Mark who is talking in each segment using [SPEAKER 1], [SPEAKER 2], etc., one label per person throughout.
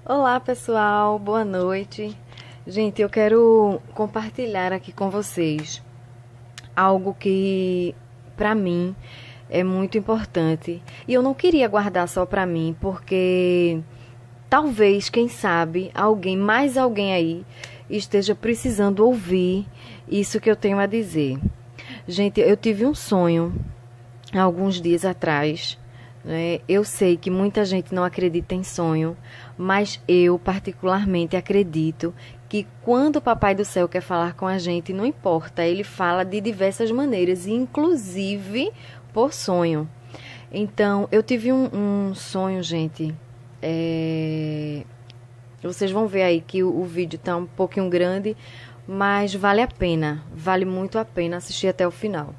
[SPEAKER 1] Olá, pessoal, boa noite. Gente, eu quero compartilhar aqui com vocês algo que, para mim, é muito importante. E eu não queria guardar só para mim, porque talvez, quem sabe, mais alguém aí, esteja precisando ouvir isso que eu tenho a dizer. Gente, eu tive um sonho há alguns dias atrás, né? Eu sei que muita gente não acredita em sonho, mas eu particularmente acredito que quando o Papai do Céu quer falar com a gente, não importa, ele fala de diversas maneiras, inclusive por sonho. Então, eu tive um sonho, gente. Vocês vão ver aí que o vídeo tá um pouquinho grande, mas vale a pena, vale muito a pena assistir até o final.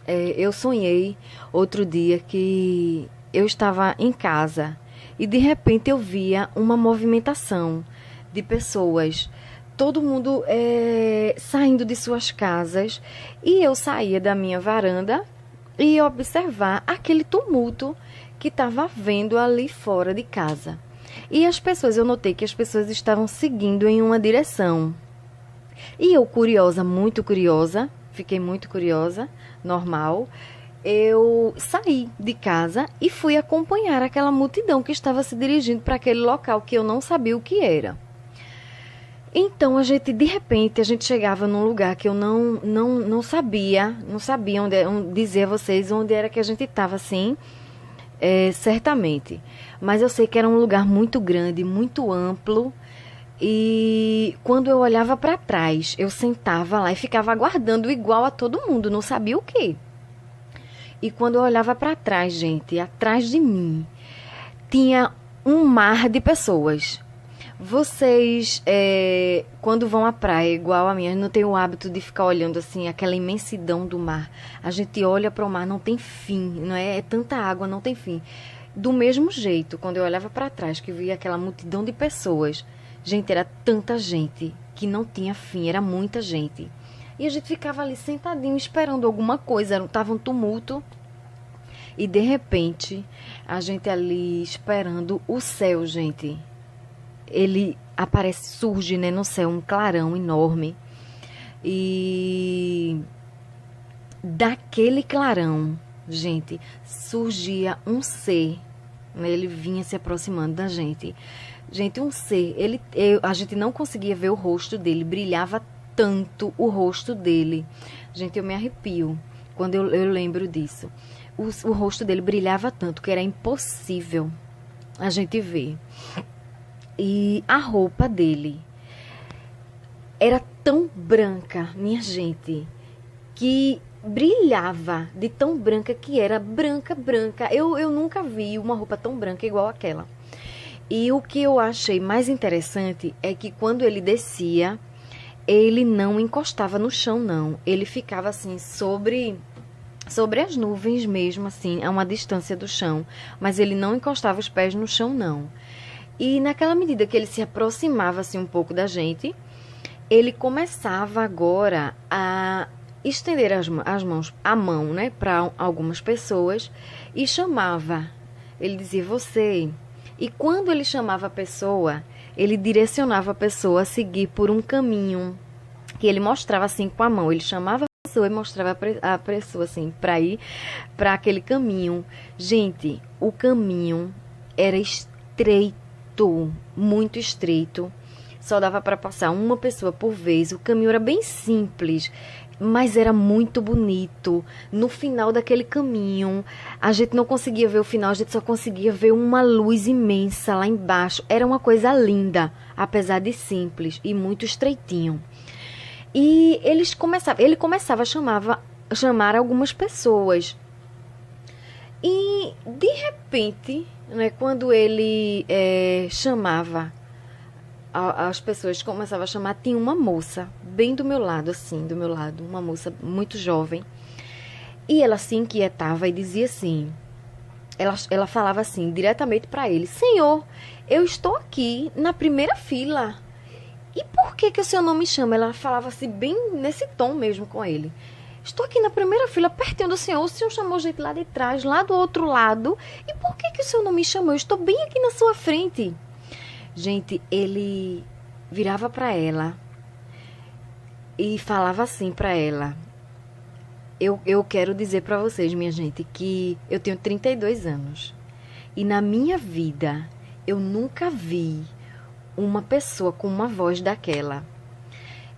[SPEAKER 1] Eu sonhei outro dia que eu estava em casa e de repente eu via uma movimentação de pessoas, todo mundo saindo de suas casas, e eu saía da minha varanda e ia observar aquele tumulto que estava havendo ali fora de casa. E eu notei que as pessoas estavam seguindo em uma direção. E eu, curiosa, muito curiosa, fiquei muito curiosa, normal, eu saí de casa e fui acompanhar aquela multidão que estava se dirigindo para aquele local que eu não sabia o que era. Então, de repente, a gente chegava num lugar que eu não sabia onde dizer a vocês onde era que a gente estava, assim, certamente. Mas eu sei que era um lugar muito grande, muito amplo. E quando eu olhava para trás, eu sentava lá e ficava aguardando igual a todo mundo, não sabia o quê. E quando eu olhava para trás, gente, atrás de mim, tinha um mar de pessoas. Vocês, quando vão à praia, igual a minha, não tem o hábito de ficar olhando assim, aquela imensidão do mar. A gente olha para o mar, não tem fim, não é? É tanta água, não tem fim. Do mesmo jeito, quando eu olhava para trás, que via aquela multidão de pessoas, gente, era tanta gente que não tinha fim, era muita gente. E a gente ficava ali sentadinho esperando alguma coisa, tava um tumulto. E de repente, a gente ali esperando o céu, gente. Ele aparece, surge, né, no céu um clarão enorme. E daquele clarão, gente, surgia um ser, né, ele vinha se aproximando da gente. Gente, um ser, a gente não conseguia ver o rosto dele, brilhava tanto o rosto dele. Gente, eu me arrepio quando eu lembro disso. O rosto dele brilhava tanto que era impossível a gente ver. E a roupa dele era tão branca, minha gente, que brilhava de tão branca que era, branca, branca. Eu nunca vi uma roupa tão branca igual aquela. E o que eu achei mais interessante é que quando ele descia, ele não encostava no chão, não. Ele ficava assim, sobre as nuvens mesmo, assim, a uma distância do chão. Mas ele não encostava os pés no chão, não. E naquela medida que ele se aproximava, assim, um pouco da gente, ele começava agora a estender a mão, né, para algumas pessoas e chamava. Ele dizia, você... E quando ele chamava a pessoa, ele direcionava a pessoa a seguir por um caminho que ele mostrava assim com a mão. Ele chamava a pessoa e mostrava a pessoa assim para ir para aquele caminho. Gente, o caminho era estreito, muito estreito. Só dava para passar uma pessoa por vez. O caminho era bem simples, mas era muito bonito. No final daquele caminho, a gente não conseguia ver o final, a gente só conseguia ver uma luz imensa lá embaixo. Era uma coisa linda, apesar de simples e muito estreitinho. E ele começava a chamar algumas pessoas. E, de repente, né, quando ele chamava, as pessoas começavam a chamar, tinha uma moça bem do meu lado, assim, uma moça muito jovem, e ela se inquietava e dizia assim, ela falava assim, diretamente para ele, Senhor, eu estou aqui na primeira fila, e por que o senhor não me chama? Ela falava assim, bem nesse tom mesmo com ele, estou aqui na primeira fila, pertinho do senhor, o senhor chamou gente lá de trás, lá do outro lado, e por que o senhor não me chamou? Eu estou bem aqui na sua frente. Gente, ele virava para ela e falava assim para ela. Eu quero dizer para vocês, minha gente, que eu tenho 32 anos. E na minha vida, eu nunca vi uma pessoa com uma voz daquela.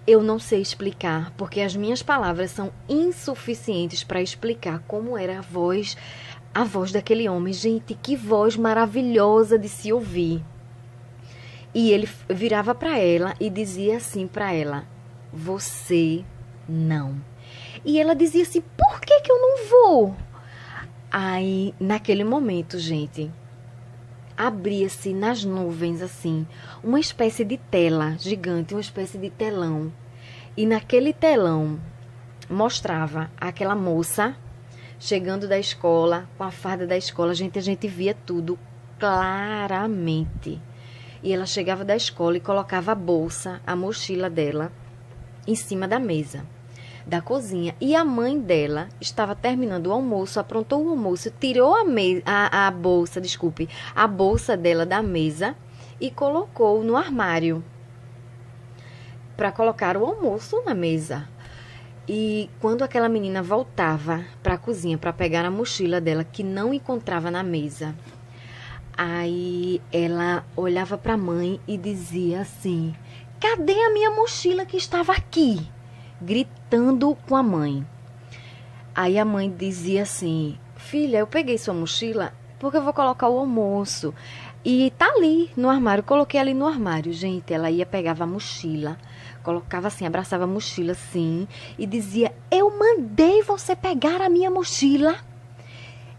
[SPEAKER 1] Eu não sei explicar, porque as minhas palavras são insuficientes para explicar como era a voz daquele homem. Gente, que voz maravilhosa de se ouvir. E ele virava para ela e dizia assim para ela: você não. E ela dizia assim: por que que eu não vou? Aí, naquele momento, gente, abria-se nas nuvens, assim, uma espécie de tela gigante, uma espécie de telão. E naquele telão mostrava aquela moça chegando da escola, com a farda da escola. A gente via tudo claramente. E ela chegava da escola e colocava a bolsa, a mochila dela, em cima da mesa da cozinha. E a mãe dela estava terminando o almoço, aprontou o almoço, tirou a bolsa, desculpe, a bolsa dela da mesa e colocou no armário para colocar o almoço na mesa. E quando aquela menina voltava para a cozinha para pegar a mochila dela, que não encontrava na mesa, aí ela olhava para a mãe e dizia assim: cadê a minha mochila que estava aqui? Gritando com a mãe. Aí a mãe dizia assim: filha, eu peguei sua mochila porque eu vou colocar o almoço e tá ali no armário, coloquei ali no armário. Gente, ela pegava a mochila, colocava assim, abraçava a mochila assim e dizia: eu mandei você pegar a minha mochila.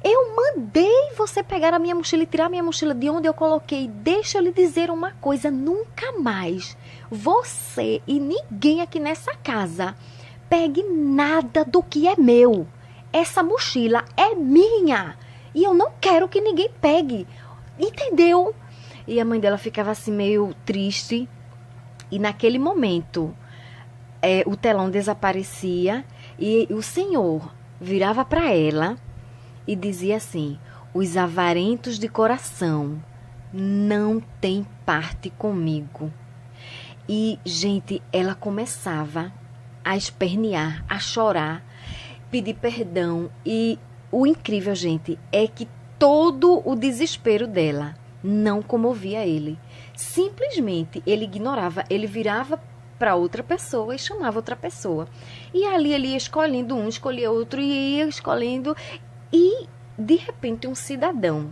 [SPEAKER 1] Eu mandei você pegar a minha mochila e tirar a minha mochila de onde eu coloquei. Deixa eu lhe dizer uma coisa, nunca mais você e ninguém aqui nessa casa pegue nada do que é meu. Essa mochila é minha e eu não quero que ninguém pegue. Entendeu? E a mãe dela ficava assim meio triste. E naquele momento, o telão desaparecia e o Senhor virava para ela e dizia assim: os avarentos de coração não têm parte comigo. E, gente, ela começava a espernear, a chorar, pedir perdão. E o incrível, gente, é que todo o desespero dela não comovia ele. Simplesmente ele ignorava, ele virava para outra pessoa e chamava outra pessoa. E ali ele ia escolhendo um, escolhia outro e ia escolhendo. E, de repente, um cidadão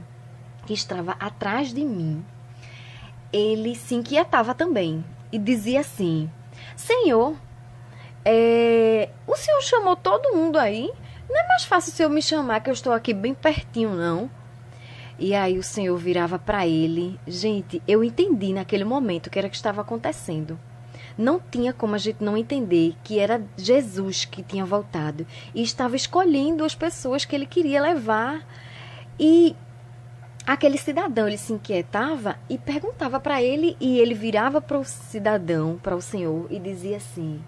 [SPEAKER 1] que estava atrás de mim, ele se inquietava também e dizia assim: Senhor, o senhor chamou todo mundo aí? Não é mais fácil o senhor me chamar, que eu estou aqui bem pertinho, não? E aí o Senhor virava para ele. Gente, eu entendi naquele momento o que era que estava acontecendo. Não tinha como a gente não entender que era Jesus que tinha voltado e estava escolhendo as pessoas que ele queria levar. E aquele cidadão, ele se inquietava e perguntava para ele, e ele virava para o cidadão, para o Senhor, e dizia assim: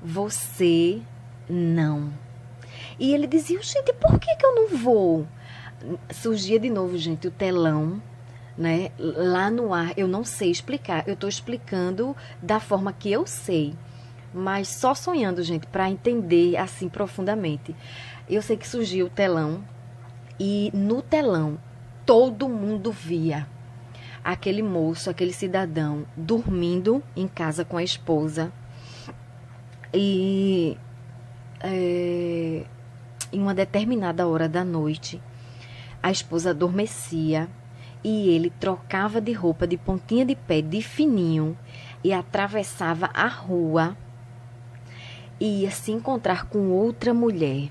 [SPEAKER 1] você não. E ele dizia: gente, por que eu não vou? Surgia de novo, gente, o telão, né, lá no ar. Eu não sei explicar, eu estou explicando da forma que eu sei, mas só sonhando, gente, para entender assim profundamente. Eu sei que surgiu o telão e no telão todo mundo via aquele moço, aquele cidadão dormindo em casa com a esposa e em uma determinada hora da noite a esposa adormecia e ele trocava de roupa de pontinha de pé, de fininho, e atravessava a rua e ia se encontrar com outra mulher.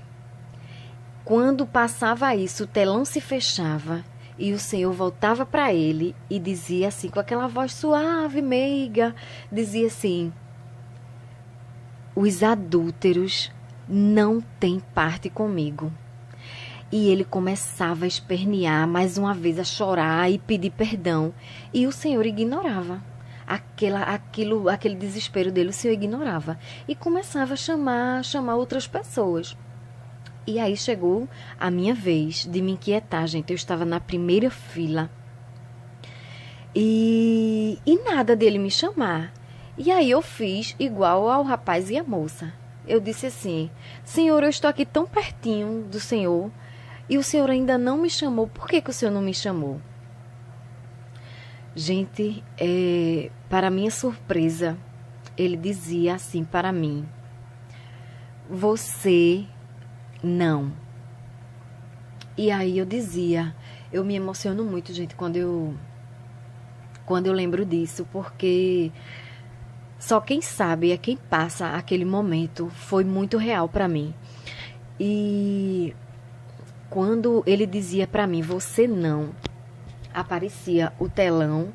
[SPEAKER 1] Quando passava isso, o telão se fechava e o Senhor voltava para ele e dizia assim, com aquela voz suave, meiga, dizia assim: os adúlteros não têm parte comigo. E ele começava a espernear, mais uma vez a chorar e pedir perdão. E o Senhor ignorava. Aquele desespero dele, o Senhor ignorava. E começava a chamar outras pessoas. E aí chegou a minha vez de me inquietar, gente. Eu estava na primeira fila. E nada dele me chamar. E aí eu fiz igual ao rapaz e a moça. Eu disse assim: Senhor, eu estou aqui tão pertinho do Senhor e o Senhor ainda não me chamou. Por que que o Senhor não me chamou? Gente, para minha surpresa, ele dizia assim para mim: você não. E aí eu dizia, eu me emociono muito, gente, quando eu lembro disso, porque só quem sabe é quem passa aquele momento. Foi muito real para mim. E quando ele dizia para mim, você não, aparecia o telão.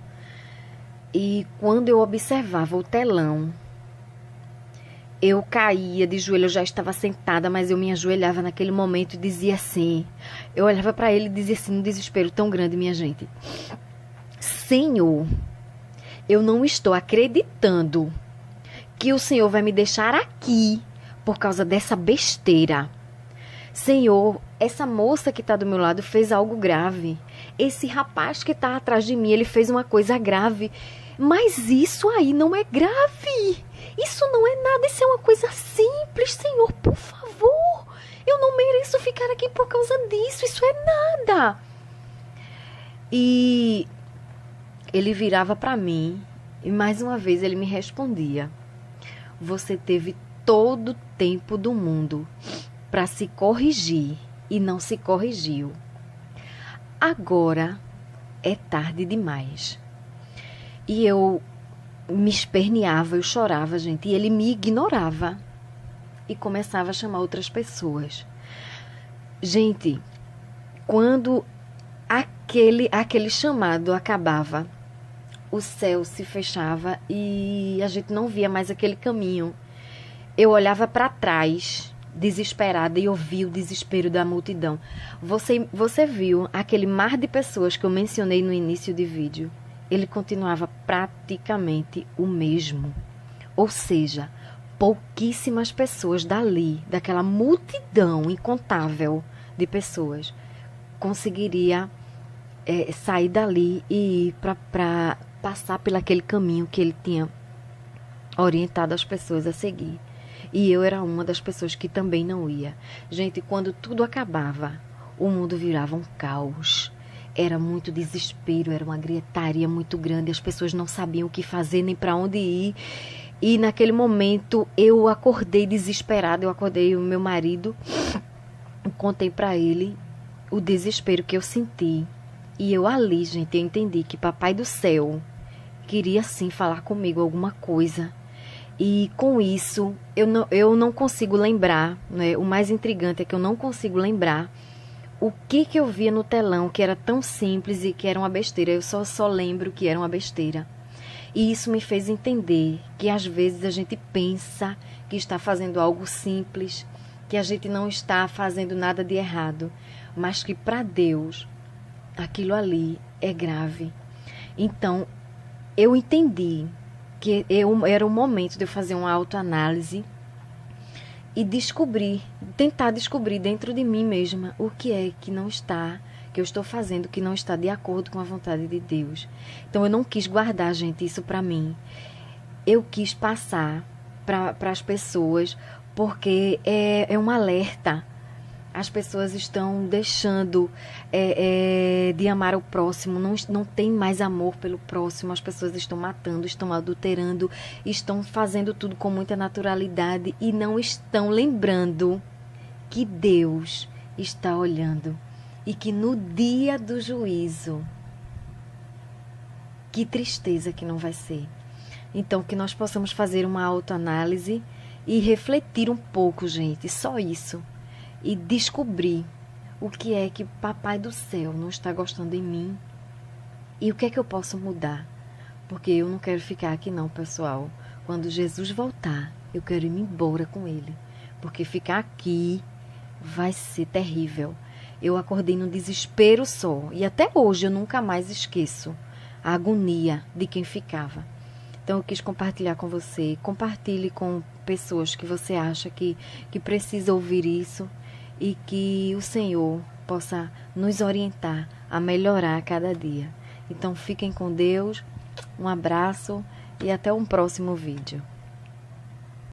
[SPEAKER 1] E quando eu observava o telão, eu caía de joelho. Eu já estava sentada, mas eu me ajoelhava naquele momento e dizia assim, eu olhava para ele e dizia assim, num desespero tão grande, minha gente: Senhor, eu não estou acreditando que o Senhor vai me deixar aqui por causa dessa besteira. Senhor, essa moça que está do meu lado fez algo grave. Esse rapaz que está atrás de mim, ele fez uma coisa grave. Mas isso aí não é grave. Isso não é nada, isso é uma coisa simples, Senhor, por favor. Eu não mereço ficar aqui por causa disso, isso é nada. E ele virava para mim e mais uma vez ele me respondia: você teve todo o tempo do mundo para se corrigir e não se corrigiu. Agora é tarde demais. E eu me esperneava, eu chorava, gente, e ele me ignorava e começava a chamar outras pessoas. Gente, quando aquele chamado acabava, o céu se fechava e a gente não via mais aquele caminho. Eu olhava para trás, desesperada, e ouvia o desespero da multidão. Você viu aquele mar de pessoas que eu mencionei no início do vídeo? Ele continuava praticamente o mesmo. Ou seja, pouquíssimas pessoas dali, daquela multidão incontável de pessoas, conseguiria sair dali e ir para passar pelo aquele caminho que ele tinha orientado as pessoas a seguir. E eu era uma das pessoas que também não ia. Gente, quando tudo acabava, o mundo virava um caos. Era muito desespero, era uma gritaria muito grande. As pessoas não sabiam o que fazer nem para onde ir. E naquele momento eu acordei desesperada. Eu acordei o meu marido, contei para ele o desespero que eu senti. E eu ali, gente, eu entendi que Papai do Céu queria sim falar comigo alguma coisa. E com isso, eu não consigo lembrar, né? O mais intrigante é que eu não consigo lembrar o que eu via no telão que era tão simples e que era uma besteira. Eu só lembro que era uma besteira. E isso me fez entender que às vezes a gente pensa que está fazendo algo simples, que a gente não está fazendo nada de errado, mas que para Deus aquilo ali é grave. Então, eu entendi que era o momento de eu fazer uma autoanálise e tentar descobrir dentro de mim mesma o que é que não está, que eu estou fazendo, que não está de acordo com a vontade de Deus. Então eu não quis guardar, gente, isso para mim. Eu quis passar para as pessoas, porque é um alerta. As pessoas estão deixando de amar o próximo, não tem mais amor pelo próximo. As pessoas estão matando, estão adulterando, estão fazendo tudo com muita naturalidade e não estão lembrando que Deus está olhando e que no dia do juízo, que tristeza que não vai ser. Então, que nós possamos fazer uma autoanálise e refletir um pouco, gente, só isso. E descobrir o que é que Papai do Céu não está gostando em mim e o que é que eu posso mudar. Porque eu não quero ficar aqui não, pessoal. Quando Jesus voltar, eu quero ir embora com ele. Porque ficar aqui vai ser terrível. Eu acordei num desespero só. E até hoje eu nunca mais esqueço a agonia de quem ficava. Então eu quis compartilhar com você. Compartilhe com pessoas que você acha que precisa ouvir isso. E que o Senhor possa nos orientar a melhorar a cada dia. Então fiquem com Deus, um abraço e até um próximo vídeo.